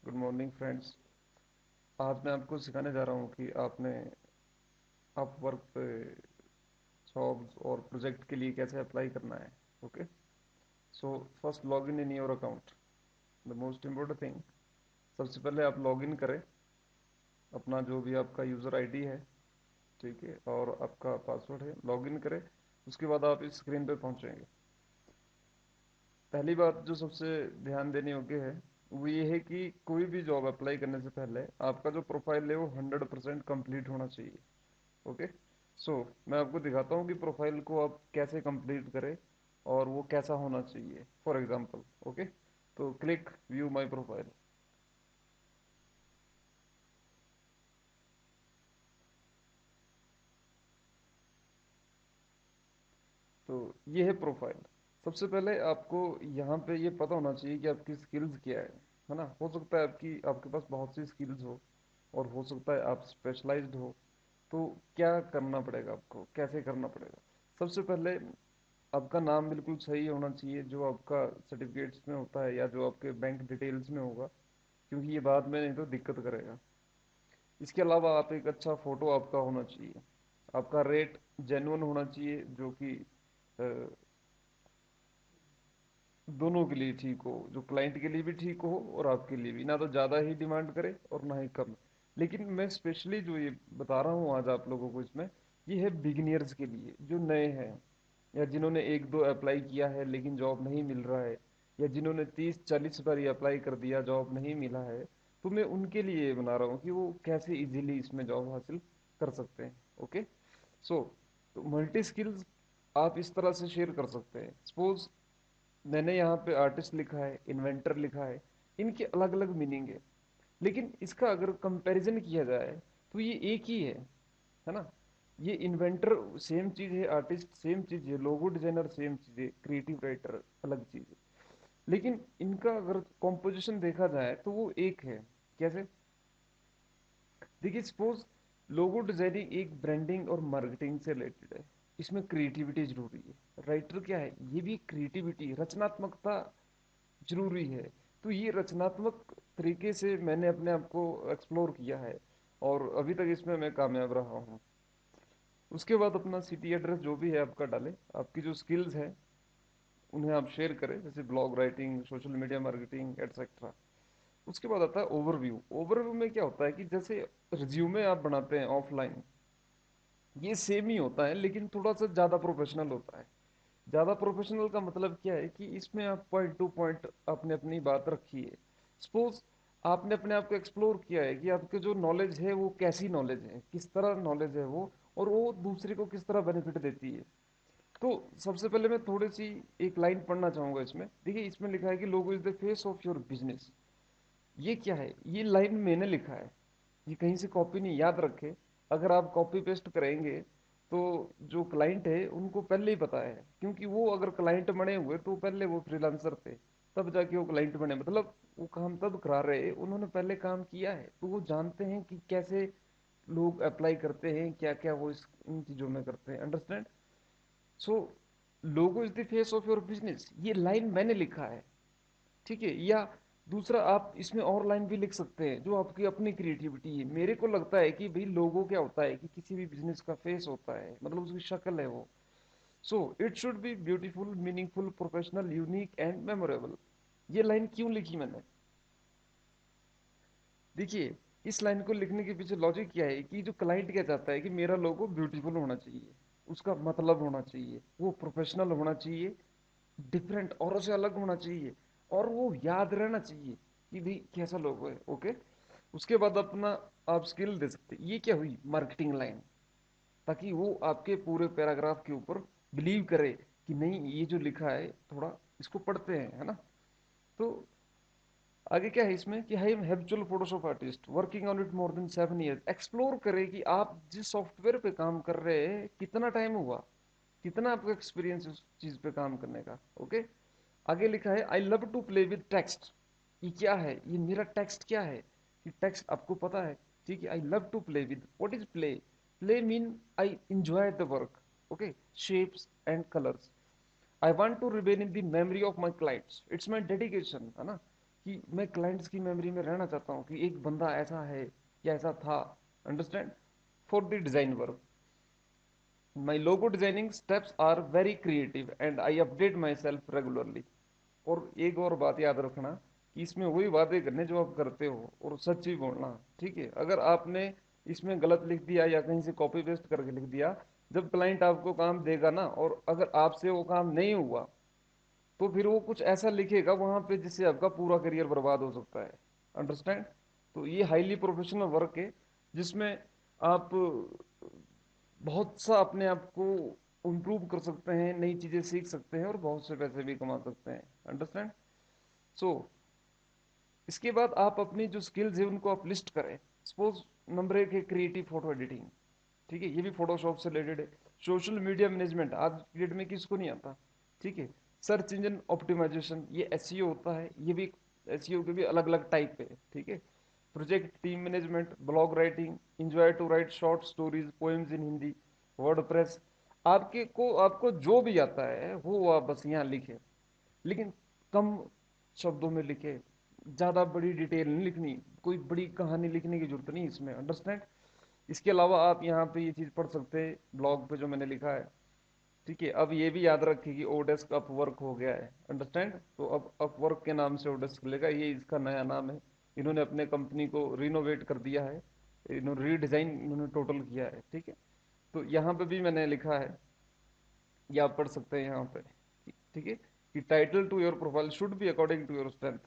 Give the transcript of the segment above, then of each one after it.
Good morning friends. आज मैं आपको सिखाने जा रहा हूँ कि आपने अपवर्क पे जॉब्स और प्रोजेक्ट के लिए कैसे अप्लाई करना है। Okay, so first log in your account, the most important thing. सबसे पहले आप लॉग इन करें अपना जो भी आपका यूज़र आईडी है, ठीक है, और आपका पासवर्ड है, लॉग इन करें। उसके बाद आप इस स्क्रीन पे पहुँचेंगे। पहली बात जो सबसे ध्यान देने योग्य है वो ये है कि कोई भी जॉब अप्लाई करने से पहले आपका जो प्रोफाइल है वो 100% कंप्लीट होना चाहिए। ओके, सो मैं आपको दिखाता हूँ कि प्रोफाइल को आप कैसे कंप्लीट करें और वो कैसा होना चाहिए। फॉर एग्जांपल, ओके, तो क्लिक व्यू माय प्रोफाइल। तो ये है प्रोफाइल। सबसे पहले आपको यहाँ पे ये पता होना चाहिए कि आपकी स्किल्स क्या है ना। हो सकता है आपकी आपके पास बहुत सी स्किल्स हो और सकता है आप स्पेशलाइज्ड हो। तो क्या करना पड़ेगा, आपको कैसे करना पड़ेगा? सबसे पहले आपका नाम बिल्कुल सही होना चाहिए, जो आपका सर्टिफिकेट्स में होता है या जो आपके बैंक डिटेल्स में होगा, क्योंकि ये बाद में नहीं तो दिक्कत करेगा। इसके अलावा आप एक अच्छा फोटो आपका होना चाहिए। आपका रेट जेन्युइन होना चाहिए, जो कि अ, दोनों के लिए ठीक हो, जो क्लाइंट के लिए भी ठीक हो और आपके लिए भी, ना तो ज़्यादा ही डिमांड करे और ना ही कम। लेकिन मैं स्पेशली जो ये बता रहा हूँ आज आप लोगों को इसमें, ये है बिगिनियर्स के लिए जो नए हैं, या जिन्होंने एक दो अप्लाई किया है लेकिन जॉब नहीं मिल रहा है, या जिन्होंने 30-40 बार ये अप्लाई कर दिया जॉब नहीं मिला है। तो मैं उनके लिए बना रहा हूँ कि वो कैसे इजीली इसमें जॉब हासिल कर सकते हैं। ओके, सो तो मल्टी स्किल्स आप इस तरह से शेयर कर सकते हैं। सपोज मैंने यहाँ पे आर्टिस्ट लिखा है, इन्वेंटर लिखा है, इनके अलग अलग मीनिंग है, लेकिन इसका अगर कंपैरिजन किया जाए तो ये एक ही है ना। ये इन्वेंटर सेम चीज है, आर्टिस्ट सेम चीज है, लोगो डिजाइनर सेम चीज है, क्रिएटिव राइटर अलग चीज है। लेकिन इनका अगर कॉम्पोजिशन देखा जाए तो वो एक है। कैसे? देखिए, सपोज लोगो डिजाइनिंग एक ब्रांडिंग और मार्केटिंग से रिलेटेड है, इसमें क्रिएटिविटी जरूरी है। राइटर क्या है, ये भी क्रिएटिविटी, रचनात्मकता जरूरी है। तो ये रचनात्मक तरीके से मैंने अपने आप को एक्सप्लोर किया है और अभी तक इसमें मैं कामयाब रहा हूँ। उसके बाद अपना सिटी एड्रेस जो भी है आपका डालें, आपकी जो स्किल्स हैं उन्हें आप शेयर करें, जैसे blog writing, social media marketing etcetera. उसके बाद आता है ओवरव्यू। ओवरव्यू में क्या होता है कि जैसे रिज्यूमे आप बनाते हैं ऑफलाइन, ये सेम ही होता है लेकिन थोड़ा सा ज़्यादा प्रोफेशनल होता है। ज़्यादा प्रोफेशनल का मतलब क्या है कि इसमें आप पॉइंट टू पॉइंट आपने अपनी बात रखी है। सपोज आपने अपने आप को एक्सप्लोर किया है कि आपके जो नॉलेज है वो कैसी नॉलेज है, किस तरह नॉलेज है वो, और वो दूसरे को किस तरह बेनिफिट देती है। तो सबसे पहले मैं थोड़ी सी एक लाइन पढ़ना चाहूंगा इसमें। देखिए, इसमें लिखा है कि लोगो is the face of your business. ये क्या है? ये लाइन मैंने लिखा है, ये कहीं से कॉपी नहीं, याद रखे। अगर आप कॉपी पेस्ट करेंगे तो जो क्लाइंट है उनको पहले ही पता है, क्योंकि वो अगर क्लाइंट बने हुए तो पहले वो फ्रीलांसर थे, तब जाके वो क्लाइंट बने, मतलब वो काम तब करा रहे, उन्होंने पहले काम किया है, तो वो जानते हैं कि कैसे लोग अप्लाई करते हैं, क्या क्या वो इन चीजों में करते हैं। Understand? So logo is the face of your business, ये लाइन मैंने लिखा है, ठीक है। या दूसरा आप इसमें और लाइन भी लिख सकते हैं जो आपकी अपनी क्रिएटिविटी है। मेरे को लगता है कि भाई लोगो क्या होता है कि किसी भी बिजनेस का फेस होता है, मतलब उसकी शक्ल है वो। So it should be beautiful, meaningful, professional, unique and memorable. ये लाइन क्यों लिखी मैंने? देखिए, इस लाइन को लिखने के पीछे लॉजिक क्या है कि जो क्लाइंट क्या चाहता है कि मेरा लोगो ब्यूटीफुल होना चाहिए, उसका मतलब होना चाहिए, वो प्रोफेशनल होना चाहिए, डिफरेंट औरों से अलग होना चाहिए, और वो याद रहना चाहिए कि भाई कैसा लोगो है। ओके, उसके बाद अपना आप स्किल दे सकते हैं। ये क्या हुई? मार्केटिंग लाइन, ताकि वो आपके पूरे पैराग्राफ के ऊपर बिलीव करे कि नहीं, ये जो लिखा है थोड़ा इसको पढ़ते हैं, है ना। तो आगे क्या है इसमें कि I am habitual Photoshop artist working on it more than 7 years। Explore करें कि आप जिस सॉफ्टवेयर पे काम कर रहे हैं कितना टाइम हुआ, कितना आपका एक्सपीरियंस उस चीज पे काम करने का। ओके, आगे लिखा है I love to play with text. ये क्या है? ये मेरा टेक्स्ट क्या है कि टेक्स्ट आपको पता है, ठीक है। I love to play with, what is play? Play mean I enjoy the work, okay, shapes and colours. I want to remain in the memory of my clients, it's my dedication, है ना। कि मैं clients की memory में रहना चाहता हूँ कि एक बंदा ऐसा है या ऐसा था। Understand? For the design work, my logo designing steps are very creative and I update myself regularly. और एक और बात याद रखना कि इसमें वही वादे करने जो आप करते हो और सच ही बोलना। ठीक है? अगर आपने इसमें गलत लिख दिया या कहीं से कॉपी पेस्ट करके लिख दिया, जब क्लाइंट आपको काम देगा ना और अगर आपसे वो काम नहीं हुआ, तो फिर वो कुछ ऐसा लिखेगा वहां पे जिससे आपका पूरा करियर बर्बाद हो सकता है। अंडरस्टैंड? तो ये हाईली प्रोफेशनल वर्क है जिसमें आप बहुत सा अपने आप को इम्प्रूव कर सकते हैं, नई चीजें सीख सकते हैं और बहुत से पैसे भी कमा सकते हैं। अंडरस्टैंड? सो इसके बाद आप अपनी जो स्किल्स है उनको आप लिस्ट करें। सपोज नंबर एक है क्रिएटिव फोटो एडिटिंग। ठीक है? ये भी फोटोशॉप से रिलेटेड है। सोशल मीडिया मैनेजमेंट आज की डेट में किसको नहीं आता? ठीक है? सर्च इंजन ऑप्टिमाइजेशन, ये एसईओ होता है। ये भी एसईओ के भी अलग अलग टाइप है। ठीक है? Project team management, blog writing, enjoy to write short stories, poems in Hindi, WordPress. आपको जो भी आता है वो आप बस यहाँ लिखे, लेकिन कम शब्दों में लिखे। ज्यादा बड़ी डिटेल नहीं लिखनी, कोई बड़ी कहानी लिखने की जरूरत नहीं इसमें। अंडरस्टैंड? इसके अलावा आप यहाँ पे ये चीज पढ़ सकते हैं ब्लॉग पे जो मैंने लिखा है। ठीक है? अब ये भी याद रखिए कि ओडेस्क अपवर्क हो गया है। अंडरस्टैंड? तो अब अपवर्क के नाम से ओडेस्क चलेगा, ये इसका नया नाम है। इन्होंने अपने कंपनी को रिनोवेट कर दिया है, इन्होंने रीडिजाइन इन्होंने टोटल किया है। ठीक है? तो यहाँ पे भी मैंने लिखा है, ये आप पढ़ सकते हैं यहाँ पे। ठीक है? कि title to your profile should be according to your strength.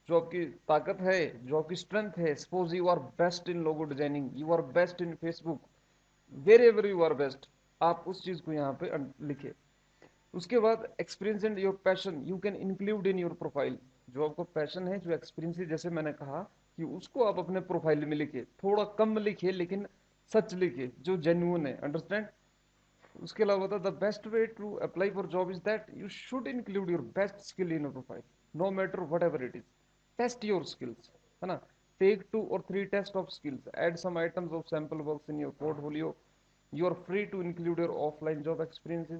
जो आपकी ताकत है, जो आपकी स्ट्रेंथ है, suppose you are best in logo designing, you are best in Facebook, wherever you are best, आप उस चीज को यहाँ पे लिखे। उसके बाद experience and your passion you can include in your profile. जो आपको पैशन है, जो एक्सपीरियंस है, जैसे मैंने कहा कि उसको आप अपने प्रोफाइल में लिखे। थोड़ा कम लिखे लेकिन सच लिखे जो जेन्युइन है। अंडरस्टैंड? उसके अलावा होता the best way to apply for job is that you should include your best skill in your profile, no matter whatever it is. Test your skills, है ना? Take 2 or 3 test of skills, add some items of sample works in your portfolio. You are free to include your offline job experiences,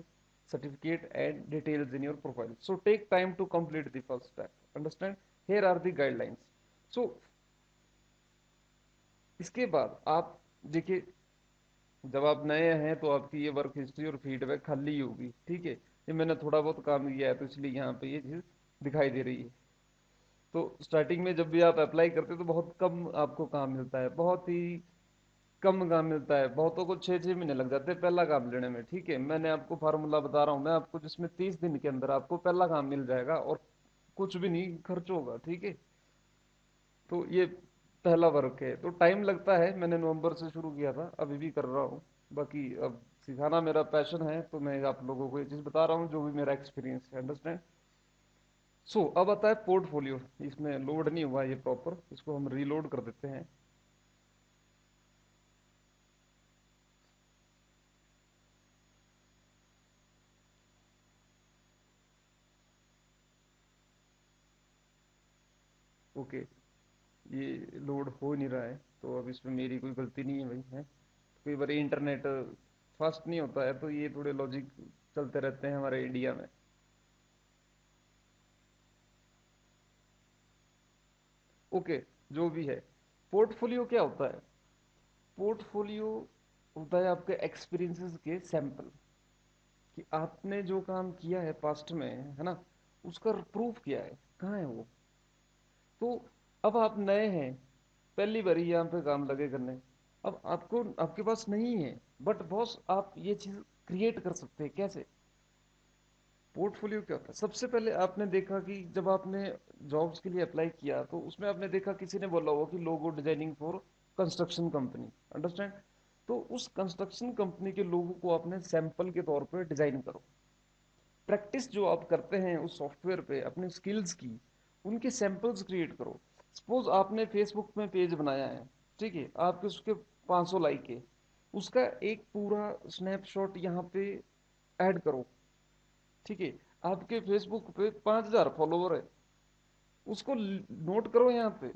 certificate and details in your profile. So take time to complete the first step. Understand? Here are the guidelines. So इसके बाद आप देखिए, जब आप नए हैं तो आपकी ये वर्क हिस्ट्री और फीडबैक खाली होगी। ठीक है? ये मैंने थोड़ा बहुत काम किया है तो इसलिए यहाँ पे ये चीज दिखाई दे रही है। तो स्टार्टिंग में जब भी आप अप्लाई करते हो तो बहुत कम आपको काम मिलता है, बहुत ही कम काम मिलता है। बहुतों को 6-6 महीने लग जाते हैं पहला काम लेने में। ठीक है? मैंने आपको फार्मूला बता रहा हूँ मैं आपको, जिसमें 30 दिन के अंदर आपको पहला काम मिल जाएगा और कुछ भी नहीं खर्च होगा। ठीक है? तो ये पहला वर्क है, तो टाइम लगता है। मैंने नवंबर से शुरू किया था, अभी भी कर रहा हूँ। बाकी अब सिखाना मेरा पैशन है तो मैं आप लोगों को ये चीज बता रहा हूँ जो भी मेरा एक्सपीरियंस है। अंडरस्टैंड? सो अब आता है पोर्टफोलियो। इसमें लोड नहीं हुआ ये प्रॉपर, इसको हम रीलोड कर देते हैं। ओके, ये लोड हो नहीं रहा है तो अब इसमें मेरी कोई गलती नहीं है भाई, है? कई बार इंटरनेट फास्ट नहीं होता है तो ये थोड़े लॉजिक चलते रहते हैं हमारे इंडिया में। ओके, जो भी है, पोर्टफोलियो क्या होता है? पोर्टफोलियो होता है आपके एक्सपीरियंसेस के सैंपल, कि आपने जो काम किया है पास्ट में, है ना, उसका प्रूफ किया है, कहाँ है वो। तो अब आप नए हैं, पहली बार यहाँ पे काम लगे करने, अब आपको आपके पास नहीं है, बट बॉस आप ये चीज क्रिएट कर सकते हैं। कैसे? पोर्टफोलियो क्या होता है? सबसे पहले आपने देखा कि जब आपने जॉब्स के लिए अप्लाई किया तो उसमें आपने देखा किसी ने बोला होगा कि logo designing for construction company. Understand? तो उस कंस्ट्रक्शन कंपनी के लोगों को आपने सैंपल के तौर पे डिजाइन करो। प्रैक्टिस जो आप करते हैं उस सॉफ्टवेयर पे अपने स्किल्स की, उनके सैंपल्स क्रिएट करो। सपोज आपने फेसबुक में पेज बनाया है, ठीक है, आपके उसके 500 लाइक है, उसका एक पूरा स्नैपशॉट यहाँ पे ऐड करो। ठीक है? आपके फेसबुक पे 5,000 फॉलोवर है, उसको नोट करो यहाँ पे।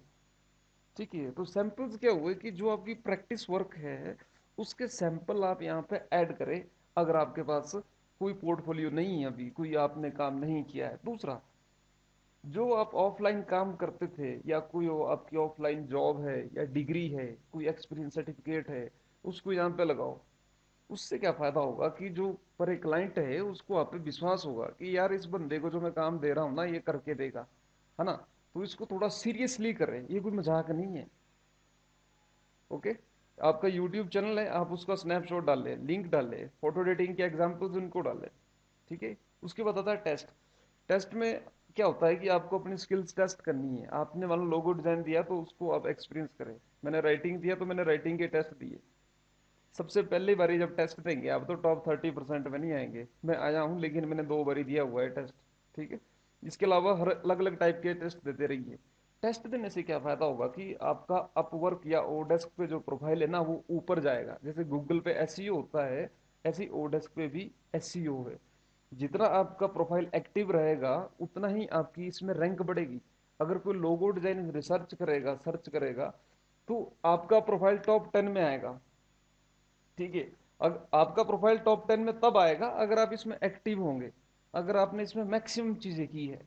ठीक है? तो सैंपल्स क्या हुए कि जो आपकी प्रैक्टिस वर्क है उसके सैंपल आप यहाँ पे ऐड करें। अगर आपके पास कोई पोर्टफोलियो नहीं है, अभी कोई आपने काम नहीं किया है। दूसरा, जो आप ऑफलाइन काम करते थे या कोई आपकी ऑफलाइन जॉब है या डिग्री है, कोई एक्सपीरियंस सर्टिफिकेट है, उसको यहाँ पे लगाओ। उससे क्या फायदा होगा कि जो पर एक क्लाइंट है उसको आप पे विश्वास होगा कि यार इस बंदे को जो मैं काम दे रहा हूँ ना ये करके देगा, है ना। तो इसको थोड़ा सीरियसली करें, ये कोई मजाक नहीं है। ओके। आपका यूट्यूब चैनल है, आप उसका स्नैपशॉट डाल लें, लिंक डाल लें, फोटो एडिटिंग के एग्जाम्पल्स उनको डाल लें। ठीक है। उसके बाद आता है टेस्ट। टेस्ट में क्या होता है कि आपको अपनी स्किल्स टेस्ट करनी है। आपने मान लो लोगो डिजाइन दिया तो उसको आप एक्सपीरियंस करें। मैंने राइटिंग दिया तो मैंने राइटिंग के टेस्ट दिए। सबसे पहली बारी जब टेस्ट देंगे आप तो टॉप 30% में नहीं आएंगे। मैं आया हूँ लेकिन मैंने 2 बारी दिया हुआ है टेस्ट। ठीक है। इसके अलावा हर अलग अलग टाइप के टेस्ट देते रहिए। टेस्ट देने से क्या फायदा होगा कि आपका अपवर्क या ओडेस्क पे जो प्रोफाइल है ना वो ऊपर जाएगा। जैसे गूगल पे एसईओ होता है, ऐसे ही ओडेस्क पे भी एसईओ है। जितना आपका प्रोफाइल एक्टिव रहेगा उतना ही आपकी इसमें रैंक बढ़ेगी। अगर कोई लोगो डिजाइन रिसर्च करेगा, सर्च करेगा, तो आपका प्रोफाइल टॉप 10 में आएगा। ठीक है। आपका प्रोफाइल टॉप 10 में तब आएगा अगर आप इसमें एक्टिव होंगे, अगर आपने इसमें मैक्सिमम चीजें की है।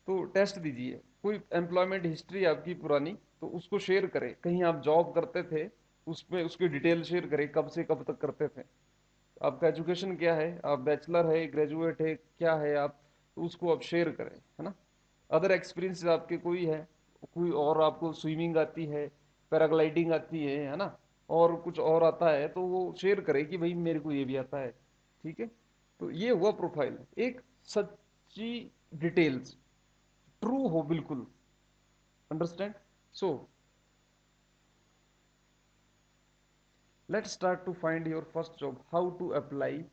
तो टेस्ट दीजिए। कोई एम्प्लॉयमेंट हिस्ट्री आपकी पुरानी तो उसको शेयर करें, कहीं आप जॉब करते थे उसमें उसकी डिटेल शेयर करें, कब से कब तक करते थे, आपका एजुकेशन क्या है, आप बैचलर है, ग्रेजुएट है, क्या है आप, तो उसको आप शेयर करें, है ना। अदर एक्सपीरियंस आपके कोई है, कोई और आपको स्विमिंग आती है, पैराग्लाइडिंग आती है ना, और कुछ और आता है तो वो शेयर करें कि भाई मेरे को ये भी आता है। ठीक है। तो ये हुआ प्रोफाइल, एक सच्ची डिटेल्स, ट्रू हो बिल्कुल। Understand. So let's start to find your first job, how to apply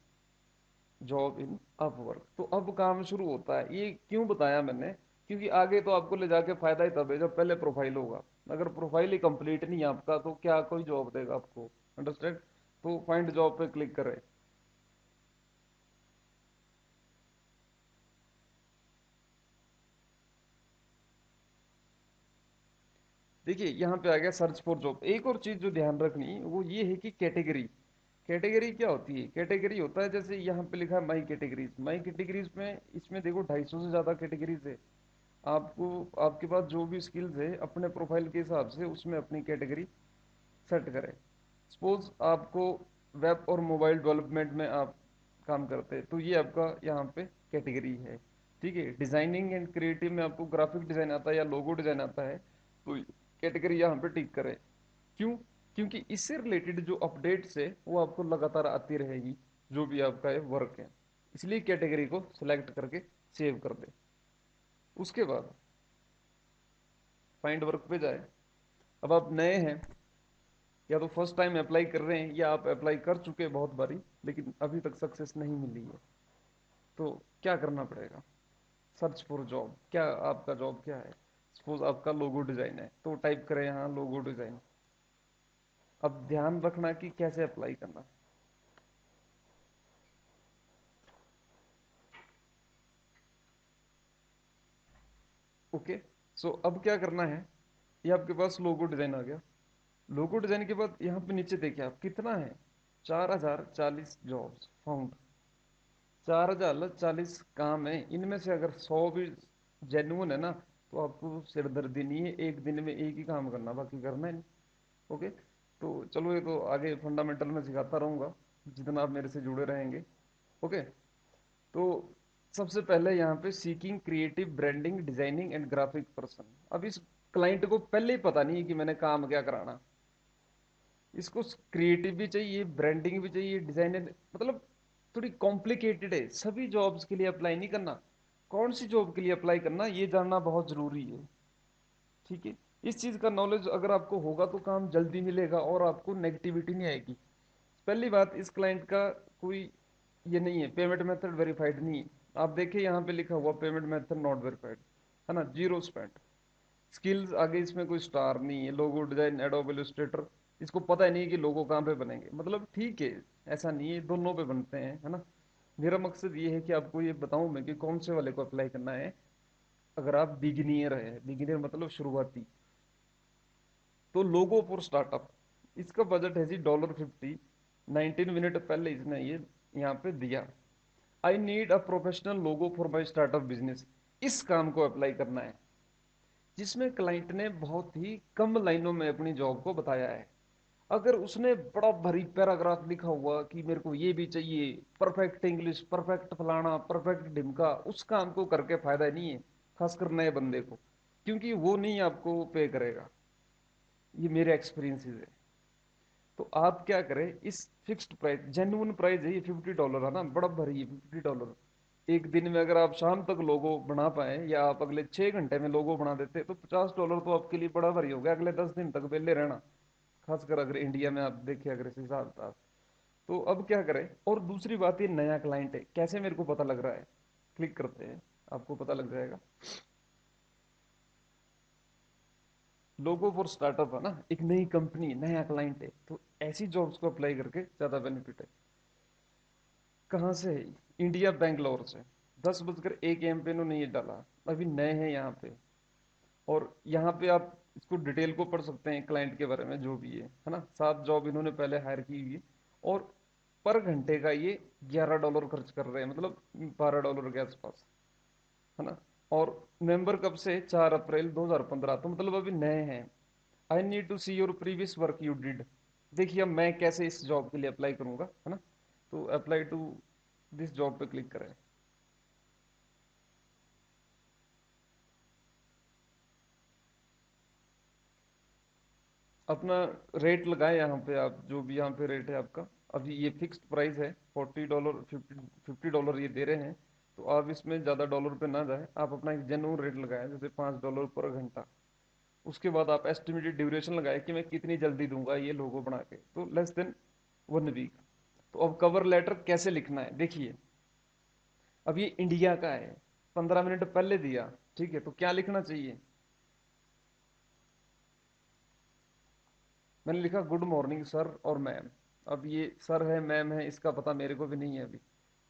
job in Upwork. तो अब काम शुरू होता है। ये क्यों बताया मैंने, क्योंकि आगे तो आपको ले जाके फायदा ही तब है जब पहले प्रोफाइल होगा। अगर प्रोफाइल ही कंप्लीट नहीं है आपका तो क्या कोई जॉब देगा आपको। अंडरस्टैंड। तो फाइंड जॉब पे क्लिक करें। देखिए यहाँ पे आ गया सर्च फॉर जॉब। एक और चीज जो ध्यान रखनी वो ये है कि कैटेगरी। कैटेगरी क्या होती है, कैटेगरी होता है जैसे यहाँ पे लिखा है माई कैटेगरीज। माई कैटेगरीज में इसमें देखो 250 से ज्यादा कैटेगरीज है। आपको आपके पास जो भी स्किल्स है अपने प्रोफाइल के हिसाब से उसमें अपनी कैटेगरी सेट करें। सपोज आपको वेब और मोबाइल डेवलपमेंट में आप काम करते हैं तो ये आपका यहाँ पे कैटेगरी है। ठीक है। डिजाइनिंग एंड क्रिएटिव में आपको ग्राफिक डिजाइन आता है या लोगो डिजाइन आता है तो कैटेगरी यहाँ पे टिक करें। क्यों? क्योंकि इससे रिलेटेड जो अपडेट्स है वो आपको लगातार आती रहेगी, जो भी आपका ये वर्क है। इसलिए कैटेगरी को सिलेक्ट करके सेव कर दे। उसके बाद फाइंड वर्क पे जाए। अब आप नए हैं या तो फर्स्ट टाइम अप्लाई कर रहे हैं या आप अप्लाई कर चुके हैं बहुत बारी लेकिन अभी तक सक्सेस नहीं मिली है, तो क्या करना पड़ेगा। Search for job. क्या आपका जॉब क्या है। सपोज आपका लोगो डिजाइन है तो टाइप करें यहाँ लोगो डिजाइन। अब ध्यान रखना कि कैसे अप्लाई करना। ओके। सो अब क्या करना है, ये आपके पास लोगो डिजाइन आ गया। लोगो डिजाइन के बाद यहाँ पे नीचे देखिए आप कितना है, 4040 जॉब्स फाउंड। 4040 काम है, इनमें से अगर 100 भी जेन्युइन है ना तो आपको सिरदर्दी नहीं है, एक दिन में एक ही काम करना, बाकी करना ही नहीं। ओके। तो चलो ये तो आगे फंडामेंटल में सिखाता रहूंगा जितना आप मेरे से जुड़े रहेंगे। ओके। तो सबसे पहले यहाँ पे seeking creative branding designing and graphic person. अब इस क्लाइंट को पहले ही पता नहीं है कि मैंने काम क्या कराना। इसको क्रिएटिव भी चाहिए, ब्रांडिंग भी चाहिए, डिजाइनर, मतलब थोड़ी कॉम्प्लिकेटेड है। सभी जॉब्स के लिए अप्लाई नहीं करना, कौन सी जॉब के लिए अप्लाई करना ये जानना बहुत जरूरी है। ठीक है। इस चीज का नॉलेज अगर आपको होगा तो काम जल्दी मिलेगा और आपको नेगेटिविटी नहीं आएगी। पहली बात, इस क्लाइंट का कोई ये नहीं है, पेमेंट मेथड वेरीफाइड नहीं है। आप देखिए यहाँ पे लिखा हुआ पेमेंट मेथड नॉट वेरीफाइड, है ना, जीरो स्पेंड। स्किल्स आगे इसमें कोई स्टार नहीं है, लोगो डिजाइन एडोब इलस्ट्रेटर, इसको पता ही नहीं है कि लोगो कहाँ पे बनेंगे। मतलब ठीक है, ऐसा नहीं है, दोनों पे बनते हैं, है ना। मेरा मकसद ये है कि आपको ये बताऊं मैं कि कौन से वाले को अप्लाई करना है। अगर आप बिगिनियर है, बिगिनियर मतलब शुरुआती, तो लोगो फॉर स्टार्टअप, इसका बजट है जी $50। 19 मिनट पहले इसने ये यहाँ पे दिया। I need a professional logo for my startup business. इस काम को अप्लाई करना है, जिसमें क्लाइंट ने बहुत ही कम लाइनों में अपनी जॉब को बताया है। अगर उसने बड़ा भारी पैराग्राफ लिखा हुआ कि मेरे को ये भी चाहिए, परफेक्ट इंग्लिश, परफेक्ट फलाना, परफेक्ट ढिमका, उस काम को करके फायदा नहीं है, खासकर नए बंदे को, क्योंकि वो नहीं आपको पे करेगा। ये मेरे एक्सपीरियंसेस है। तो आप क्या करें, इस फिक्स्ड प्राइस, जेन्युइन प्राइस है ये, $50 है ना, बड़ा भारी है $50। एक दिन में अगर आप शाम तक लोगो बना पाए, या आप अगले 6 घंटे में लोगो बना देते, तो $50 तो आपके लिए बड़ा भारी हो गया, अगले 10 दिन तक वेले रहना। खासकर अगर इंडिया में आप देखिए, अगर इस हिसाब था। तो अब क्या करें। और दूसरी बात, ये नया क्लाइंट है, कैसे मेरे को पता लग रहा है, क्लिक करते हैं, आपको पता लग जाएगा। लोगो फॉर स्टार्टअप है ना, एक नई कंपनी, नया क्लाइंट है, तो ऐसी जॉब्स को अप्लाई करके ज्यादा बेनिफिट है। कहाँ से है? इंडिया, बैंगलोर से। 10:01 पे इन्होंने ये डाला। अभी नए हैं यहाँ पे। और यहाँ पे आप इसको डिटेल को पढ़ सकते हैं, क्लाइंट के बारे में जो भी है ना। 7 जॉब इन्होंने पहले हायर की हुई है। और पर घंटे का ये $11 खर्च कर रहे हैं, मतलब $12 के आसपास, है ना। और मेंबर कब से? 4 अप्रैल 2015, तो मतलब अभी नए हैं। I need to see your previous work you did. देखिए अब मैं कैसे इस जॉब के लिए अप्लाई करूंगा, है ना। तो अप्लाई टू दिस जॉब पे क्लिक करें। अपना रेट लगाए यहाँ पे, आप जो भी यहाँ पे रेट है आपका। अभी ये फिक्स्ड प्राइस है, $40, $50 ये दे रहे हैं। तो आप इसमें ज़्यादा डॉलर पे ना जाए, आप अपना एक जेन्युइन रेट लगाएं, जैसे $5 पर घंटा। उसके बाद आप एस्टिमेटेड ड्यूरेशन लगाए कि मैं कितनी जल्दी दूंगा ये लोगो बना के, तो लेस देन 1 वीक। तो अब कवर लेटर कैसे लिखना है, देखिए। अब ये इंडिया का है, 15 मिनट पहले दिया, ठीक है, तो क्या लिखना चाहिए? मैंने लिखा गुड मॉर्निंग सर और मैम। अब ये सर है मैम है इसका पता मेरे को भी नहीं है अभी,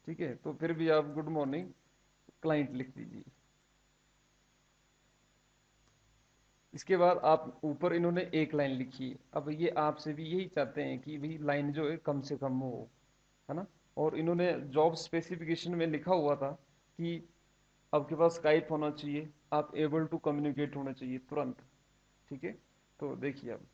ठीक है, तो फिर भी आप गुड मॉर्निंग क्लाइंट लिख दीजिए। इसके बाद आप ऊपर, इन्होंने एक लाइन लिखी है, अब ये आपसे भी यही चाहते हैं कि भाई लाइन जो है कम से कम हो, है ना। और इन्होंने जॉब स्पेसिफिकेशन में लिखा हुआ था कि आपके पास स्काइप होना चाहिए, आप एबल टू कम्युनिकेट होना चाहिए तुरंत, ठीक है। तो देखिए अब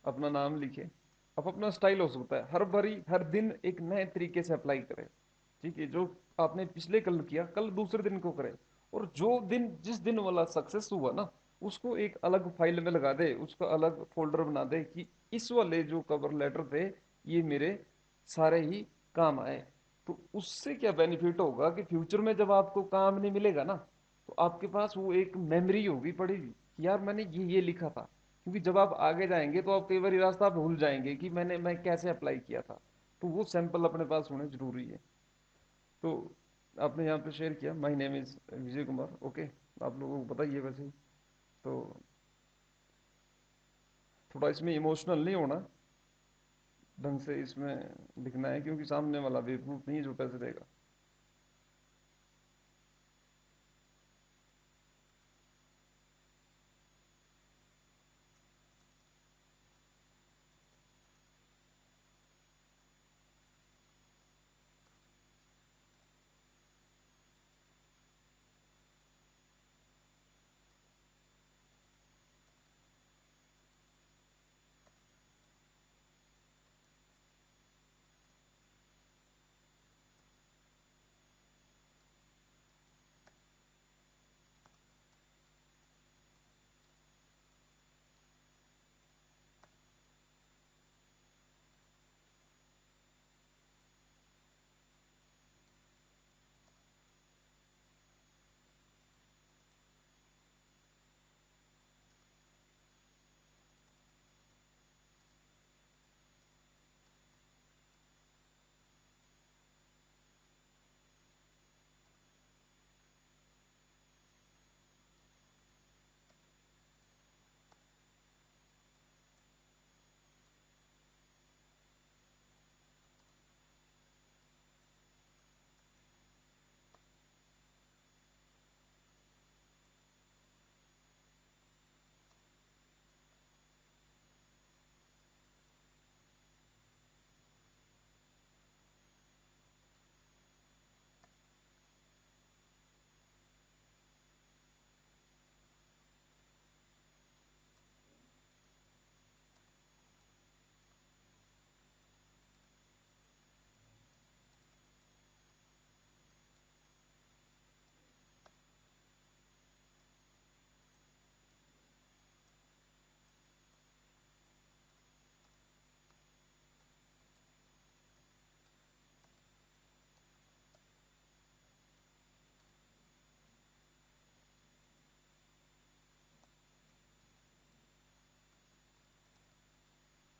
अपना नाम लिखे। अब अपना स्टाइल हो सकता है, हर बारी हर दिन एक नए तरीके से अप्लाई करें, ठीक है। जो आपने पिछले कल किया, कल दूसरे दिन को करें। और जो दिन, जिस दिन वाला सक्सेस हुआ ना, उसको एक अलग फाइल में लगा दे, उसका अलग फोल्डर बना दे कि इस वाले जो कवर लेटर थे, ये मेरे सारे ही काम आए। तो उससे क्या बेनिफिट होगा कि फ्यूचर में जब आपको काम नहीं मिलेगा ना, तो आपके पास वो एक मेमोरी होगी पड़ेगी कि यार मैंने ये लिखा था। क्योंकि जब आप आगे जाएंगे तो आप कई बार रास्ता भूल जाएंगे कि मैं कैसे अप्लाई किया था। तो वो सैंपल अपने पास होने जरूरी है। तो आपने यहाँ पे शेयर किया, my name is Vijay Kumar, okay. आप लोगों को बताइए वैसे ही। तो थोड़ा इसमें इमोशनल नहीं होना, ढंग से इसमें लिखना है, क्योंकि सामने वाला बेवकूफ नहीं है जो पैसे देगा।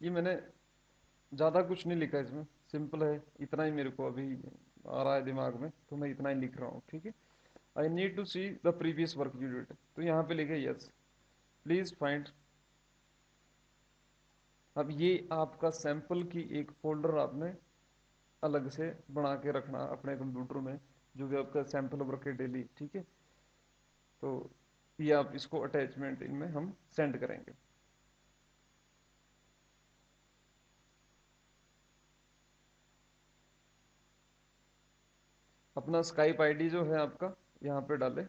ये मैंने ज़्यादा कुछ नहीं लिखा इसमें, सिंपल है, इतना ही मेरे को अभी आ रहा है दिमाग में, तो मैं इतना ही लिख रहा हूँ, ठीक है। I need to see the previous work you did, तो यहाँ पे लिखे यस प्लीज फाइंड। अब ये आपका सैंपल की एक फोल्डर आपने अलग से बना के रखना अपने कंप्यूटर में, जो भी आपका सैंपल वर्क है डेली, ठीक है। तो ये आप इसको अटैचमेंट इनमें हम सेंड करेंगे। अपना स्काइप आईडी जो है आपका यहाँ पे डाले,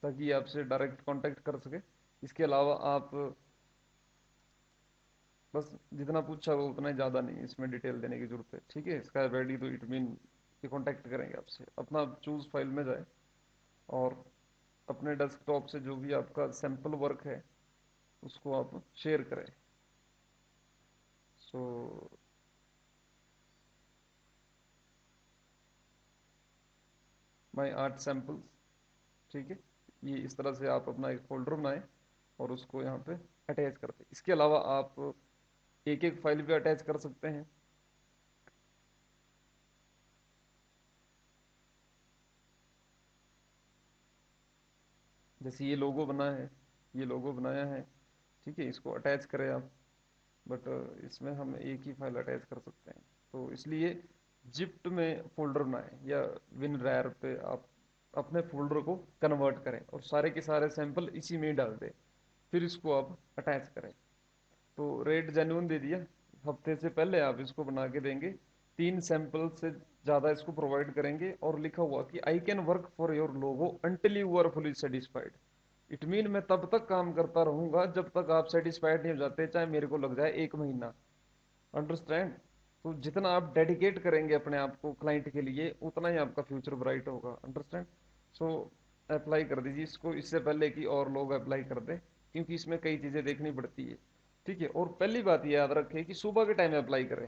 ताकि आपसे डायरेक्ट कांटेक्ट कर सके। इसके अलावा आप बस जितना पूछा वो उतना ही, ज़्यादा नहीं इसमें डिटेल देने की जरूरत है, ठीक है। स्काइप आईडी तो इट मीन कि कांटेक्ट करेंगे आपसे। अपना चूज फाइल में जाए और अपने डेस्कटॉप से जो भी आपका सैंपल वर्क है उसको आप शेयर करें। सो माई आर्ट सैंपल्स, ठीक है। ये इस तरह से आप अपना एक फोल्डर बनाएं और उसको यहाँ पे अटैच कर दें। इसके अलावा आप एक एक फाइल भी अटैच कर सकते हैं। जैसे ये लोगो बना है, ये लोगो बनाया है, ठीक है, इसको अटैच करें आप। बट इसमें हम एक ही फाइल अटैच कर सकते हैं, तो इसलिए जिप्ट में फोल्डर बनाएं या विन रैर पे आप अपने फोल्डर को कन्वर्ट करें और सारे के सारे सैंपल इसी में ही डाल दें, फिर इसको आप अटैच करें। तो रेट जेन्युइन दे दिया, हफ्ते से पहले आप इसको बना के देंगे, 3 सैंपल से ज़्यादा इसको प्रोवाइड करेंगे और लिखा हुआ कि I can work for your logo until you are fully satisfied. It mean मैं तब तक काम करता रहूंगा जब तक आप सेटिस्फाइड नहीं हो जाते, चाहे मेरे को लग जाए 1 महीना। अंडरस्टैंड। तो जितना आप डेडिकेट करेंगे अपने आप को क्लाइंट के लिए, उतना ही आपका फ्यूचर ब्राइट होगा। अंडरस्टैंड। सो अप्लाई कर दीजिए इसको इससे पहले कि और लोग अप्लाई कर दें, क्योंकि इसमें कई चीज़ें देखनी पड़ती है, ठीक है। और पहली बात ये याद रखें कि सुबह के टाइम में अप्लाई करें,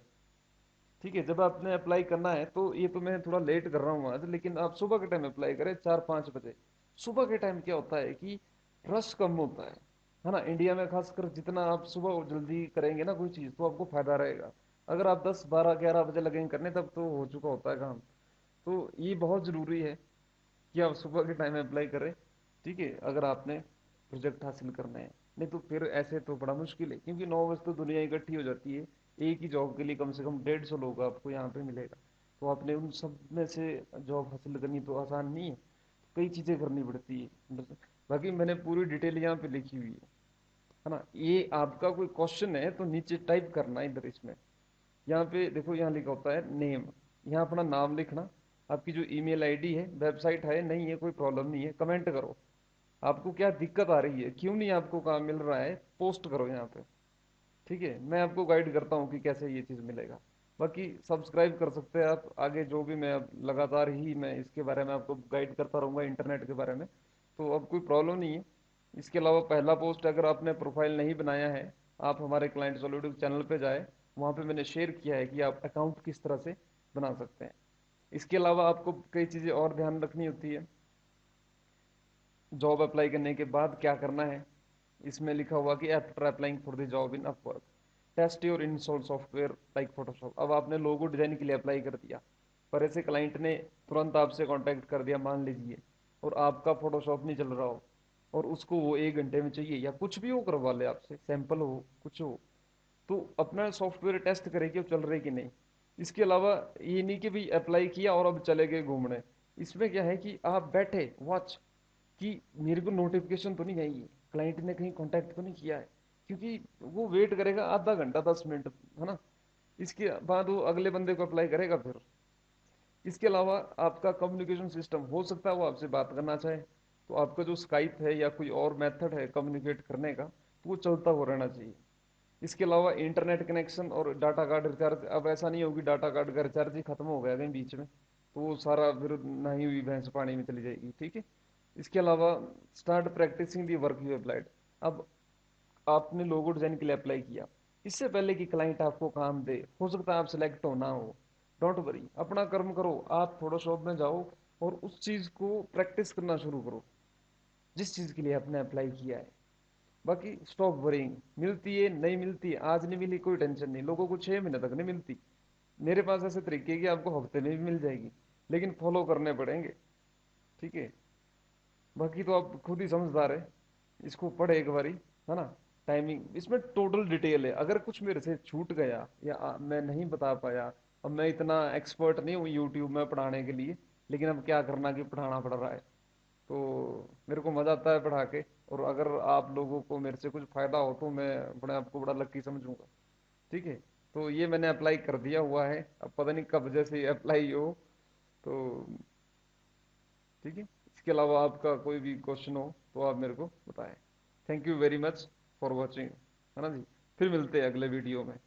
ठीक है। जब आपने अप्लाई करना है, तो ये तो मैं थोड़ा लेट कर रहा हूँ आज, लेकिन आप सुबह के टाइम अप्लाई करें 4-5 बजे। सुबह के टाइम क्या होता है कि रश कम होता है ना। इंडिया में खासकर जितना आप सुबह जल्दी करेंगे ना कोई चीज़, तो आपको फायदा रहेगा। अगर आप 10-12-11 बजे लगेंगे करने, तब तो हो चुका होता है काम। तो ये बहुत ज़रूरी है कि आप सुबह के टाइम में अप्लाई करें, ठीक है, अगर आपने प्रोजेक्ट हासिल करना है। नहीं तो फिर ऐसे तो बड़ा मुश्किल है, क्योंकि 9 बजे तो दुनिया इकट्ठी हो जाती है। एक ही जॉब के लिए कम से कम 150 लोग आपको यहाँ पे मिलेगा। तो आपने उन सब में से जॉब हासिल करनी तो आसान नहीं है, कई चीज़ें करनी पड़ती है। बाकी मैंने पूरी डिटेल यहाँ पे लिखी हुई है ना। ये आपका कोई क्वेश्चन है तो नीचे टाइप करना इधर इसमें। यहाँ पे देखो, यहाँ लिखा होता है नेम, यहाँ अपना नाम लिखना। आपकी जो ईमेल आईडी है, वेबसाइट है नहीं है, कोई प्रॉब्लम नहीं है, कमेंट करो। आपको क्या दिक्कत आ रही है, क्यों नहीं आपको काम मिल रहा है, पोस्ट करो यहाँ पे, ठीक है। मैं आपको गाइड करता हूँ कि कैसे ये चीज़ मिलेगा। बाकी सब्सक्राइब कर सकते हैं आप, आगे जो भी मैं अब लगातार ही मैं इसके बारे में आपको गाइड करता रहूँगा इंटरनेट के बारे में, तो अब कोई प्रॉब्लम नहीं है। इसके अलावा पहला पोस्ट, अगर आपने प्रोफाइल नहीं बनाया है, आप हमारे क्लाइंट सॉल्यूटिव चैनल पे जाए, वहाँ पे मैंने शेयर किया है कि आप अकाउंट किस तरह से बना सकते हैं। इसके अलावा आपको कई चीज़ें और ध्यान रखनी होती है जॉब अप्लाई करने के बाद क्या करना है। इसमें लिखा हुआ कि after applying for the job in Upwork test your install software like Photoshop. अब आपने लोगो डिजाइन के लिए अप्लाई कर दिया, पर ऐसे क्लाइंट ने तुरंत आपसे कांटेक्ट कर दिया मान लीजिए, और आपका फोटोशॉप नहीं चल रहा हो, और उसको वो 1 घंटे में चाहिए, या कुछ भी वो करवा ले आपसे, सैंपल हो कुछ हो, तो अपना सॉफ्टवेयर टेस्ट करे कि वो चल रहे कि नहीं। इसके अलावा ये नहीं कि भाई अप्लाई किया और अब चले गए घूमने। इसमें क्या है कि आप बैठे वॉच कि मेरे को नोटिफिकेशन तो नहीं आई है, क्लाइंट ने कहीं कांटेक्ट तो नहीं किया है, क्योंकि वो वेट करेगा आधा घंटा 10 मिनट, है ना। इसके बाद वो अगले बंदे को अप्लाई करेगा फिर। इसके अलावा आपका कम्युनिकेशन सिस्टम हो सकता है वो आपसे बात करना चाहे, तो आपका जो स्काइप है या कोई और मेथड है कम्युनिकेट करने का, तो वो चलता हुआ रहना चाहिए। इसके अलावा इंटरनेट कनेक्शन और डाटा कार्ड रिचार्ज, अब ऐसा नहीं होगी डाटा कार्ड का रिचार्ज ही खत्म हो गया कहीं बीच में, तो वो सारा फिर नही हुई भैंस पानी में चली जाएगी, ठीक है। इसके अलावा start practicing the work you applied. अब आपने लोगो डिजाइन के लिए अप्लाई किया, इससे पहले कि क्लाइंट आपको काम दे, हो सकता है आप सिलेक्ट हो ना हो, डोंट वरी, अपना कर्म करो, आप फोटोशॉप में जाओ और उस चीज को प्रैक्टिस करना शुरू करो। जिस चीज़ के लिए आपने अप्लाई किया है। बाकी स्टॉप वरिंग, मिलती है नहीं मिलती, आज नहीं मिली कोई टेंशन नहीं, लोगों को 6 महीने तक नहीं मिलती। मेरे पास ऐसे तरीके हैं कि आपको हफ्ते में भी मिल जाएगी, लेकिन फॉलो करने पड़ेंगे। ठीक है। बाकी तो आप खुद ही समझदार है, इसको पढ़े एक बारी, है ना। टाइमिंग इसमें टोटल डिटेल है, अगर कुछ मेरे से छूट गया या मैं नहीं बता पाया। अब मैं इतना एक्सपर्ट नहीं हूँ यूट्यूब में पढ़ाने के लिए, लेकिन अब क्या करना कि पढ़ाना पड़ रहा है। तो मेरे को मजा आता है पढ़ा के। और अगर आप लोगों को मेरे से कुछ फायदा हो तो मैं अपने आप को बड़ा लक्की समझूंगा। ठीक है। तो ये मैंने अप्लाई कर दिया हुआ है, अब पता नहीं कब जैसे अप्लाई हो। तो ठीक है। इसके अलावा आपका कोई भी क्वेश्चन हो तो आप मेरे को बताएं। Thank you very much for watching, है ना जी। फिर मिलते हैं अगले वीडियो में।